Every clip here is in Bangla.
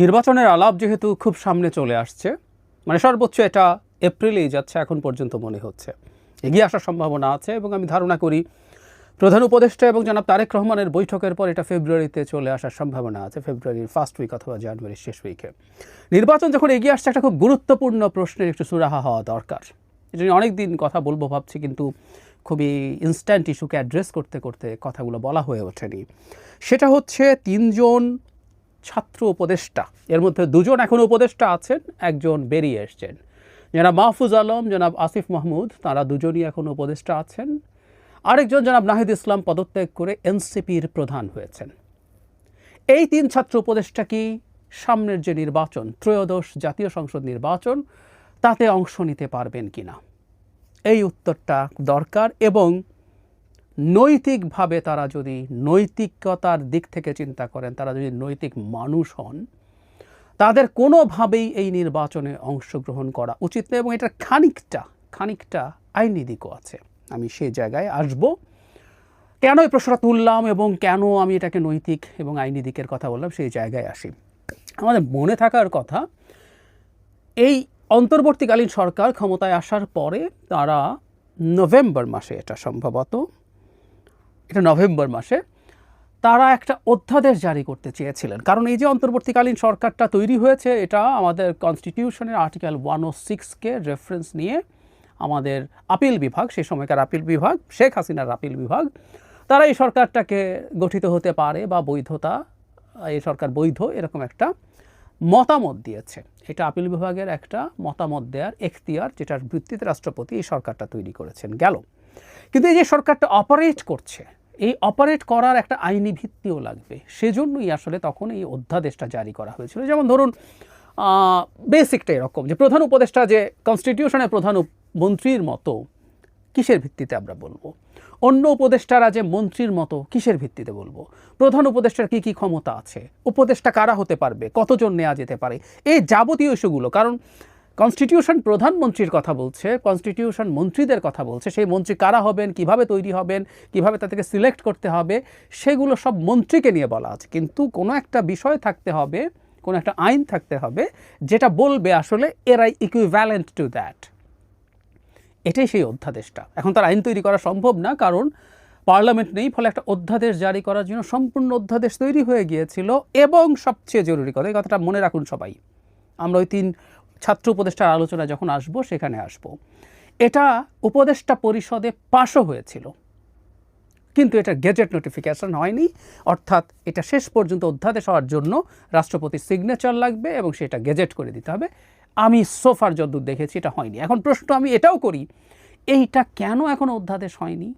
নির্বাচনের আলাপ যেহেতু খুব সামনে চলে আসছে, মানে সর্বোচ্চ এটা এপ্রিলেই যাচ্ছে এখন পর্যন্ত মনে হচ্ছে, এগিয়ে আসার সম্ভাবনা আছে এবং আমি ধারণা করি প্রধান উপদেষ্টা এবং জনাব তারেক রহমানের বৈঠকের পর এটা ফেব্রুয়ারিতে চলে আসার সম্ভাবনা আছে, ফেব্রুয়ারির ফার্স্ট উইক অথবা জানুয়ারির শেষ উইকে। নির্বাচন যখন এগিয়ে আসছে একটা খুব গুরুত্বপূর্ণ প্রশ্নের একটু সুরাহা হওয়া দরকার। এটা নিয়ে অনেক দিন কথা বলবো ভাবছি, কিন্তু খুবই ইনস্ট্যান্ট ইস্যুকে অ্যাড্রেস করতে করতে কথাগুলো বলা হয়ে ওঠেনি। সেটা হচ্ছে 3 জন ছাত্র উপদেষ্টা, এর মধ্যে 2 জন এখনও উপদেষ্টা আছেন, একজন বেরিয়ে এসছেন। জনাব মাহফুজ আলম, জনাব আসিফ মাহমুদ, তারা দুজনই এখনও উপদেষ্টা আছেন। আরেকজন জনাব নাহিদ ইসলাম পদত্যাগ করে এনসিপির প্রধান হয়েছেন। এই 3 ছাত্র উপদেষ্টা কি সামনের যে নির্বাচন, ত্রয়োদশ জাতীয় সংসদ নির্বাচন, তাতে অংশ নিতে পারবেন কিনা, এই উত্তরটা দরকার। এবং নৈতিকভাবে তারা যদি নৈতিকতার দিক থেকে চিন্তা করেন, তারা যদি নৈতিক মানুষ হন, তাদের কোনোভাবেই এই নির্বাচনে অংশগ্রহণ করা উচিত নয়। এবং এটার খানিকটা আইনি দিকও আছে। আমি সেই জায়গায় আসব, কেন এই প্রশ্নটা তুললাম এবং কেন আমি এটাকে নৈতিক এবং আইনি দিকের কথা বললাম, সেই জায়গায় আসি। আমাদের মনে থাকার কথা, এই অন্তর্বর্তীকালীন সরকার ক্ষমতায় আসার পরে তারা নভেম্বর মাসে, এটা সম্ভবত নভেম্বর মাসে তারা একটা অধ্যাদেশ জারি করতে চেয়েছিলেন। কারণ এই যে অন্তর্বর্তীকালীন সরকারটা তৈরি হয়েছে, এটা আমাদের কনস্টিটিউশনের আর্টিকেল 106-কে রেফারেন্স নিয়ে আমাদের আপিল বিভাগ, সেই সময়কার আপিল বিভাগ, শেখ হাসিনার আপিল বিভাগ, তারা এই সরকারটাকে গঠিত হতে পারে বা বৈধতা, এই সরকার বৈধ, এরকম একটা মতামত দিয়েছে। এটা আপিল বিভাগের একটা মতামত দেওয়ার এখতিয়ার, যেটার ভিত্তিতে রাষ্ট্রপতি এই সরকারটা তৈরি করেছেন গেল। কিন্তু এই যে সরকারটা অপারেট করছে, এই অপারেট করার একটা আইনি ভিত্তিও লাগবে। সেজন্যই আসলে তখন এই অধ্যাদেশটা জারি করা হয়েছিল। যেমন ধরুন, বেসিকটা এরকম যে প্রধান উপদেষ্টা যে কনস্টিটিউশনের প্রধান মন্ত্রীর মতো, কিসের ভিত্তিতে আমরা বলবো? অন্য উপদেষ্টারা যে মন্ত্রীর মতো, কিসের ভিত্তিতে বলবো? প্রধান উপদেষ্টার কী কী ক্ষমতা আছে, উপদেষ্টা কারা হতে পারবে, কতজন নেওয়া যেতে পারে, এই যাবতীয় ইস্যুগুলো। কারণ কনস্টিটিউশন প্রধানমন্ত্রীর কথা বলছে, কনস্টিটিউশন মন্ত্রীদের কথা বলছে। সেই মন্ত্রী কারা হবেন, কিভাবে তৈরি হবেন, কিভাবে তাদেরকে সিলেক্ট করতে হবে, সেগুলো সব মন্ত্রীকে নিয়ে বলা আছে। কিন্তু কোনো একটা বিষয় থাকতে হবে, কোনো একটা আইন থাকতে হবে যেটা বলবে আসলে এরাই ইকুইভ্যালেন্ট টু দ্যাট। এটাই সেই অধ্যাদেশটা। এখন তার আইন তৈরি করা সম্ভব না, কারণ পার্লামেন্ট নেই, ফলে একটা অধ্যাদেশ জারি করার জন্য সম্পূর্ণ অধ্যাদেশ তৈরি হয়ে গিয়েছিল। এবং সবচেয়ে জরুরি কথা, এই কথাটা মনে রাখুন সবাই, আমরা ওই 3 ছাত্র উপদেষ্টার আলোচনা যখন আসব সেখানে আসব, এটা উপদেষ্টা পরিষদে পাশও হয়েছিল, কিন্তু এটা গেজেট নোটিফিকেশন হয়নি। অর্থাৎ এটা শেষ পর্যন্ত অধ্যাদেশ হওয়ার জন্য রাষ্ট্রপতির সিগনেচার লাগবে এবং সেটা গেজেট করে দিতে হবে। আমি সোফার যদ্দূর দেখেছি এটা হয়নি। এখন প্রশ্ন আমি এটাও করি, এইটা কেন এখনও অধ্যাদেশ হয়নি?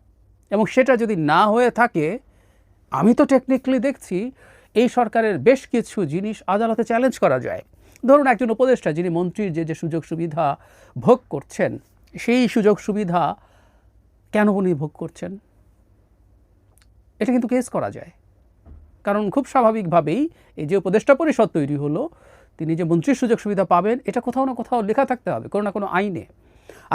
এবং সেটা যদি না হয়ে থাকে, আমি তো টেকনিক্যালি দেখছি এই সরকারের বেশ কিছু জিনিস আদালতে চ্যালেঞ্জ করা যায়। ধরুন, একজন উপদেষ্টা যিনি মন্ত্রীর যে সুযোগ সুবিধা ভোগ করছেন, সেই সুযোগ সুবিধা কেন উনি ভোগ করছেন, এটা কিন্তু কেস করা যায়। কারণ খুব স্বাভাবিকভাবেই এই যে উপদেষ্টা পরিষদ তৈরি হলো, তিনি যে মন্ত্রীর সুযোগ সুবিধা পাবেন, এটা কোথাও না কোথাও লেখা থাকতে হবে কোনো না কোনো আইনে।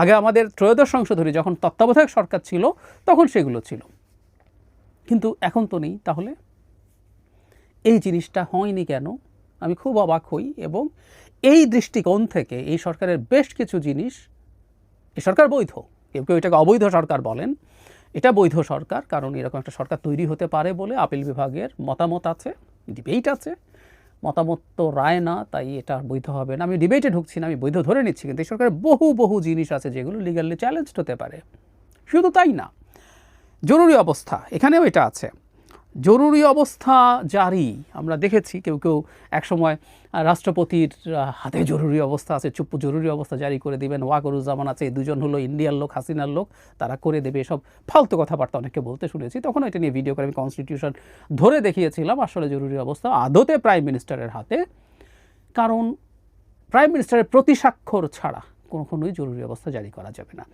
আগে আমাদের ত্রয়োদশ সংশোধনী যখন তত্ত্বাবধায়ক সরকার ছিল, তখন সেগুলো ছিল, কিন্তু এখন তো নেই। তাহলে এই জিনিসটা হয়নি কেন? আমি খুব অবাক হই। এবং এই দৃষ্টিকোণ থেকে এই সরকারের বেশ কিছু জিনিস, এই সরকার বৈধ, কেউ কেউ এটাকে অবৈধ সরকার বলেন, এটা বৈধ সরকার, কারণ এরকম একটা সরকার তৈরি হতে পারে বলে আপিল বিভাগের মতামত আছে, ডিবেট আছে। মতামত তো রায় না, তাই এটা বৈধ হবে না। আমি ডিবেটে ঢুকছি না, আমি বৈধ ধরে নিচ্ছি। কিন্তু এই সরকারের বহু জিনিস আছে যেগুলো লিগালি চ্যালেঞ্জড হতে পারে। শুধু তাই না, জরুরি অবস্থা, এখানেও এটা আছে। জরুরি অবস্থা জারি আমরা দেখেছি, কেউ কেউ একসময় রাষ্ট্রপতির হাতে জরুরি অবস্থা আছে, চুপ জরুরি অবস্থা জারি করে দিবেন। ওয়াকরুজ্জামান আছে, 2 জন হলো ইন্ডিয়ার লোক, হাসিনার লোক, তারা করে দেবে, এসব ফালতু কথাবার্তা অনেককে বলতে শুনেছি। তখন এটা নিয়ে ভিডিও করে আমি কনস্টিটিউশন ধরে দেখিয়েছিলাম আসলে জরুরি অবস্থা আদতে প্রাইম মিনিস্টারের হাতে। কারণ প্রাইম মিনিস্টারের প্রতি স্বাক্ষর ছাড়া কখনোই জরুরি অবস্থা জারি করা যাবে না।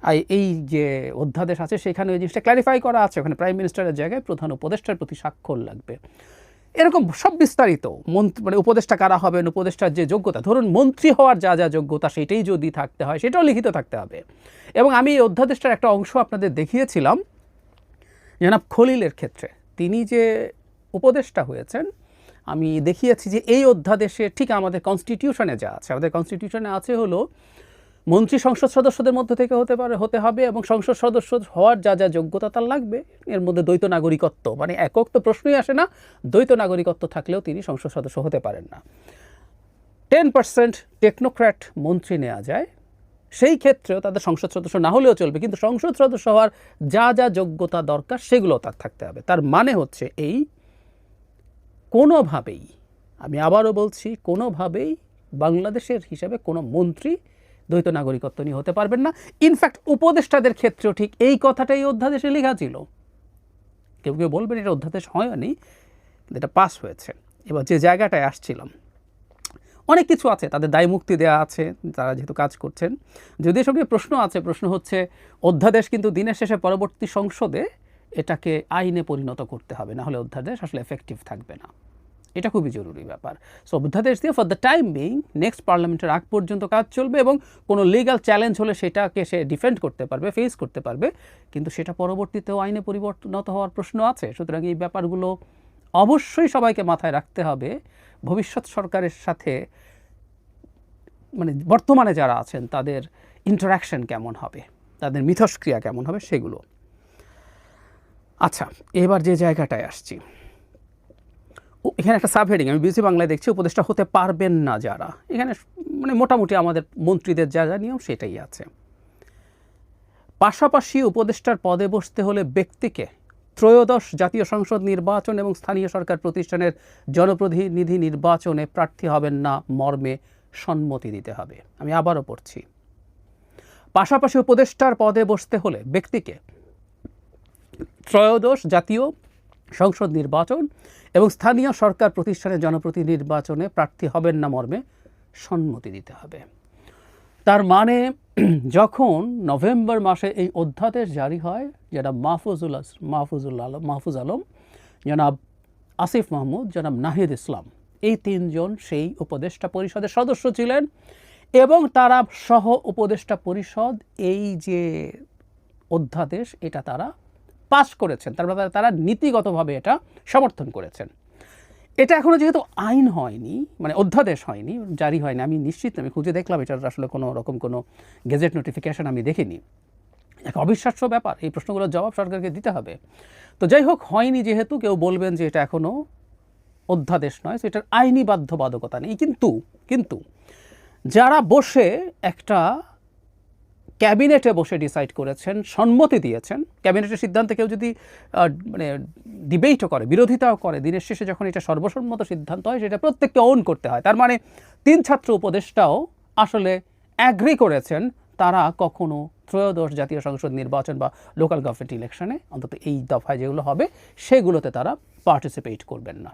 আর এই যে অধ্যাদেশ আছে সেখানে ওই জিনিসটা ক্ল্যারিফাই করা আছে, ওখানে প্রাইম মিনিস্টারের জায়গায় প্রধান উপদেষ্টার প্রতি স্বাক্ষর লাগবে। এরকম সব বিস্তারিত মানে উপদেষ্টা কারা হবেন, উপদেষ্টার যে যোগ্যতা, ধরুন মন্ত্রী হওয়ার যা যোগ্যতা সেটাই যদি থাকতে হয়, সেটাও লিখিত থাকতে হবে। এবং আমি এই অধ্যাদেশটার একটা অংশ আপনাদের দেখিয়েছিলাম জনাব খলিলের ক্ষেত্রে। তিনি যে উপদেষ্টা হয়েছেন, আমি দেখিয়েছি যে এই অধ্যাদেশে ঠিক আমাদের কনস্টিটিউশনে যা আছে, আমাদের কনস্টিটিউশনে আছে হলো মন্ত্রী সংসদ সদস্যদের মধ্যে থেকে হতে হবে এবং সংসদ সদস্য হওয়ার যা যা যোগ্যতা তার লাগবে। এর মধ্যে দ্বৈত নাগরিকত্ব মানে একক তো প্রশ্নই আসে না, দ্বৈত নাগরিকত্ব থাকলেও তিনি সংসদ সদস্য হতে পারেন না। 10% টেকনোক্র্যাট মন্ত্রী নেওয়া যায়, সেই ক্ষেত্রেও তাদের সংসদ সদস্য না হলেও চলবে, কিন্তু সংসদ সদস্য হওয়ার যা যা যোগ্যতা দরকার সেগুলো তার থাকতে হবে। তার মানে হচ্ছে এই কোনোভাবেই, আমি আবারও বলছি, কোনোভাবেই বাংলাদেশের হিসাবে কোনো মন্ত্রী দ্বৈত নাগরিকত্ব নিয়ে হতে পারবেন না। ইনফ্যাক্ট উপদেষ্টাদের ক্ষেত্রেও ঠিক এই কথাটাই অধ্যাদেশে লেখা ছিল। কেউ কেউ বলবেন এটা অধ্যাদেশ হয়নি, এটা পাস হয়েছে। এবার যে জায়গাটায় আসছিলাম, অনেক কিছু আছে, তাদের দায় মুক্তি দেওয়া আছে তারা যেহেতু কাজ করছেন। যদি এসব নিয়ে প্রশ্ন আছে, প্রশ্ন হচ্ছে অধ্যাদেশ কিন্তু দিনের শেষে পরবর্তী সংসদে এটাকে আইনে পরিণত করতে হবে, না হলে অধ্যাদেশ আসলে এফেক্টিভ থাকবে না। এটা খুবই জরুরি ব্যাপার। সো অধ্যাদেশ দিয়ে for the time being next পার্লামেন্টের আগ পর্যন্ত কাজ চলবে এবং কোনো লিগ্যাল চ্যালেঞ্জ হলে সেটাকে সে ডিফেন্ড করতে পারবে, ফেস করতে পারবে, কিন্তু সেটা পরবর্তীতেও আইনে পরিণত হওয়ার প্রশ্ন আছে। সুতরাং এই ব্যাপারগুলো অবশ্যই সবাইকে মাথায় রাখতে হবে। ভবিষ্যৎ সরকারের সাথে মানে বর্তমানে যারা আছেন তাদের ইন্টারাকশন কেমন হবে, তাদের মিথস্ক্রিয়া কেমন হবে সেগুলো। আচ্ছা, এবার যে জায়গাটায় আসছি, এখানে একটা সাবহেডিং আমি বিবিসি বাংলায় দেখছি, উপদেষ্টা হতে পারবেন না যারা, এখানে মানে মোটামুটি আমাদের মন্ত্রীদের যা যা নিয়ম সেটাই আছে। পাশাপাশি উপদেষ্টার পদে বসতে হলে ব্যক্তিকে ত্রয়োদশ জাতীয় সংসদ নির্বাচন এবং স্থানীয় সরকার প্রতিষ্ঠানের জনপ্রতিনিধি নির্বাচনে প্রার্থী হবেন না মর্মে সম্মতি দিতে হবে। আমি আবারও পড়ছি, পাশাপাশি উপদেষ্টার পদে বসতে হলে ব্যক্তিকে ত্রয়োদশ জাতীয় সংসদ নির্বাচন এবং স্থানীয় সরকার প্রতিষ্ঠানের জনপ্রতিনিধি নির্বাচনে প্রার্থী হবেন না মর্মে সম্মতি দিতে হবে। তার মানে যখন নভেম্বর মাসে এই অধ্যাদেশ জারি হয়, জনাব মাহফুজ আলম, জনাব আসিফ মাহমুদ, জনাব নাহিদ ইসলাম, এই তিনজন সেই উপদেষ্টা পরিষদের সদস্য ছিলেন এবং তারা সহ উপদেষ্টা পরিষদ এই যে অধ্যাদেশ এটা তারা পাস করেছেন, তারপরে তারা নীতিগতভাবে এটা সমর্থন করেছেন। এটা এখনও যেহেতু আইন হয়নি, মানে অধ্যাদেশ হয়নি, জারি হয়নি, আমি নিশ্চিত, আমি খুঁজে দেখলাম এটার আসলে কোনো রকম কোনো গেজেট নোটিফিকেশন আমি দেখিনি। এক অবিশ্বাস্য ব্যাপার, এই প্রশ্নগুলোর জবাব সরকারকে দিতে হবে। তো যাই হোক, হয়নি যেহেতু কেউ বলবেন যে এটা এখনও অধ্যাদেশ নয়, তো এটার আইনি বাধ্যবাধকতা নেই। কিন্তু যারা বসে একটা ক্যাবিনেটে বসে ডিসাইড করেছেন, সম্মতি দিয়েছেন, ক্যাবিনেটের সিদ্ধান্তে কেউ যদি মানে ডিবেটও করে, বিরোধিতাও করে, দিনের শেষে যখন এটা সর্বসম্মত সিদ্ধান্ত হয় সেটা প্রত্যেককে ওন করতে হয়। তার মানে 3 ছাত্র উপদেষ্টাও আসলে অ্যাগ্রি করেছেন তারা কখনো ত্রয়োদশ জাতীয় সংসদ নির্বাচন বা লোকাল গভর্নমেন্ট ইলেকশনে, অন্তত এই দফায় যেগুলো হবে সেগুলোতে তারা পার্টিসিপেট করবেন না।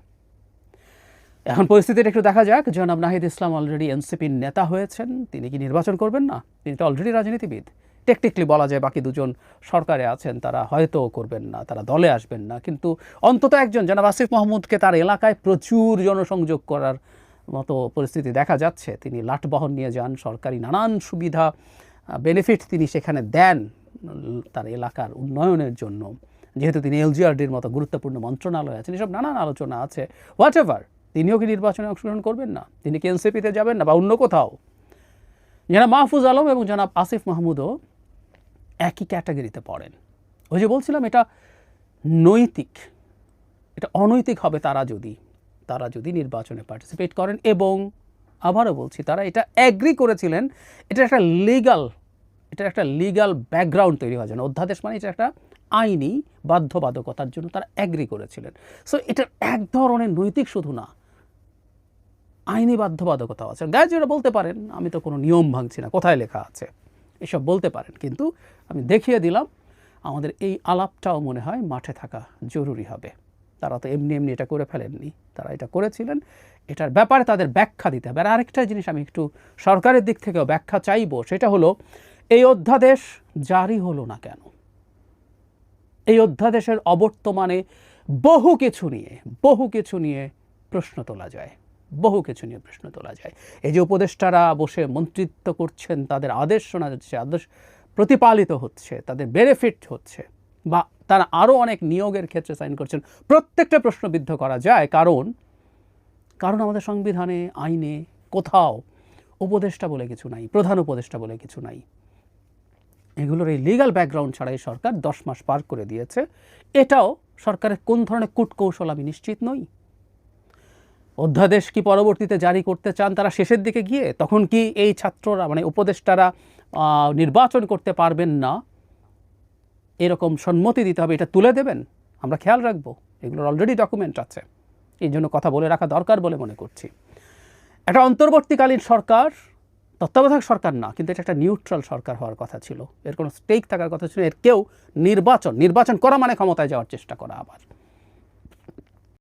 এখন পরিস্থিতিটা একটু দেখা যাক। জনাব নাহিদ ইসলাম অলরেডি এনসিপির নেতা হয়েছেন, তিনি কি নির্বাচন করবেন না? তিনি তো অলরেডি রাজনীতিবিদ। টেকনিক্যালি বলা যায় বাকি দুজন সরকারে আছেন, তারা হয়তো করবেন না, তারা দলে আসবেন না, কিন্তু অন্তত একজন জনাব আসিফ মাহমুদকে তার এলাকায় প্রচুর জনসংযোগ করার মতো পরিস্থিতি দেখা যাচ্ছে। তিনি লাঠবহন নিয়ে যান, সরকারি নানান সুবিধা বেনিফিট তিনি সেখানে দেন তার এলাকার উন্নয়নের জন্য। যেহেতু তিনি এলজিআরডির মতো গুরুত্বপূর্ণ মন্ত্রণালয় আছেন, এসব নানান আলোচনা আছে। হোয়াট এভার, তিনিও কি নির্বাচনে অংশগ্রহণ করবেন না? তিনি কি এনসিপিতে যাবেন না বা অন্য কোথাও? জনাব মাহফুজ আলম এবং জনাব আসিফ মাহমুদও একই ক্যাটাগরিতে পড়েন। ওই যে বলছিলাম, এটা নৈতিক, এটা অনৈতিক হবে তারা যদি নির্বাচনে পার্টিসিপেট করেন। এবং আবারও বলছি, তারা এটা অ্যাগ্রি করেছিলেন, এটা একটা লিগ্যাল ব্যাকগ্রাউন্ড তৈরি হওয়ার জন্য। অধ্যাদেশ মানে এটা একটা আইনি বাধ্যবাধকতার জন্য তারা অ্যাগ্রি করেছিলেন। সো এটা এক ধরনের নৈতিক শুধু না, আইনি বাধ্যবাধকতাও আছে। গায়ে বলতে পারেন আমি তো কোনো নিয়ম ভাঙছি না, কোথায় লেখা আছে, এসব বলতে পারেন, কিন্তু আমি দেখিয়ে দিলাম আমাদের এই আলাপটাও মনে হয় মাঠে থাকা জরুরি হবে। তারা তো এমনি এটা করে ফেলেননি, তারা এটা করেছিলেন, এটার ব্যাপারে তাদের ব্যাখ্যা দিতে হবে। আর আরেকটা জিনিস আমি একটু সরকারের দিক থেকেও ব্যাখ্যা চাইব, সেটা হলো এই অধ্যাদেশ জারি হলো না কেন? এই অধ্যাদেশের অবর্তমানে বহু কিছু নিয়ে প্রশ্ন তোলা যায়। এই যে উপদেষ্টারা বসে মন্ত্রিত্ব করছেন, তাদের আদেশ শোনা যাচ্ছে, আদেশ প্রতিপালিত হচ্ছে, তাদের বেনিফিট হচ্ছে, বা তারা আরও অনেক নিয়োগের ক্ষেত্রে সাইন করছেন, প্রত্যেকটা প্রশ্নবিদ্ধ করা যায়। কারণ কারণ আমাদের সংবিধানে, আইনে কোথাও উপদেষ্টা বলে কিছু নাই, প্রধান উপদেষ্টা বলে কিছু নাই। এগুলোর এই লিগ্যাল ব্যাকগ্রাউন্ড ছাড়াই সরকার 10 মাস পার করে দিয়েছে। এটাও সরকারের কোন ধরনের কূটকৌশল আমি নিশ্চিত নই। অধ্যাদেশ কি পরবর্তীতে জারি করতে চান তারা শেষের দিকে গিয়ে? তখন কি এই ছাত্ররা মানে উপদেষ্টারা নির্বাচন করতে পারবেন না, এরকম সম্মতি দিতে হবে, এটা তুলে দেবেন? আমরা খেয়াল রাখবো। এগুলোর অলরেডি ডকুমেন্ট আছে, এই জন্য কথা বলে রাখা দরকার বলে মনে করছি। একটা অন্তর্বর্তীকালীন সরকার, তত্ত্বাবধায়ক সরকার না, কিন্তু এটা একটা নিউট্রাল সরকার হওয়ার কথা ছিল, এর কোনো স্টেক থাকার কথা ছিল। এর কেউ নির্বাচন করা মানে ক্ষমতায় যাওয়ার চেষ্টা করা। আবার